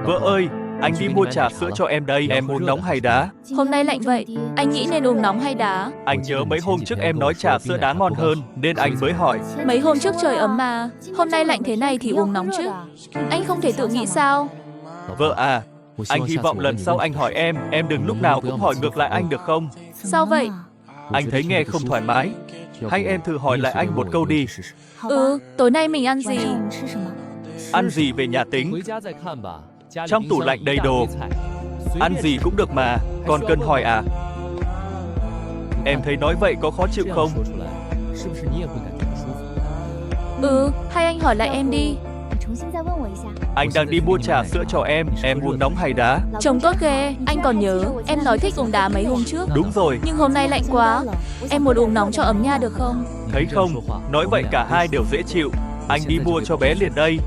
Vợ ơi, anh đi mua trà sữa cho em đây, em uống nóng hay đá? Hôm nay lạnh vậy, anh nghĩ nên uống nóng hay đá? Anh nhớ mấy hôm trước em nói trà sữa đá ngon hơn, nên anh mới hỏi. Mấy hôm trước trời ấm mà, hôm nay lạnh thế này thì uống nóng chứ. Anh không thể tự nghĩ sao? Vợ à, anh hy vọng lần sau anh hỏi em đừng lúc nào cũng hỏi ngược lại anh được không? Sao vậy? Anh thấy nghe không thoải mái. Hay em thử hỏi lại anh một câu đi. Tối nay mình ăn gì? Ăn gì về nhà tính. Trong tủ lạnh đầy đồ. Ăn gì cũng được mà, còn cần hỏi à? Em thấy nói vậy có khó chịu không? Hay anh hỏi lại em đi. Anh đang đi mua trà sữa cho em uống nóng hay đá? Trông tốt ghê, anh còn nhớ, em nói thích uống đá mấy hôm trước. Đúng rồi, Nhưng hôm nay lạnh quá, em muốn uống nóng cho ấm nha được không? thấy không? Nói vậy cả hai đều dễ chịu. Anh đi mua cho bé liền đây.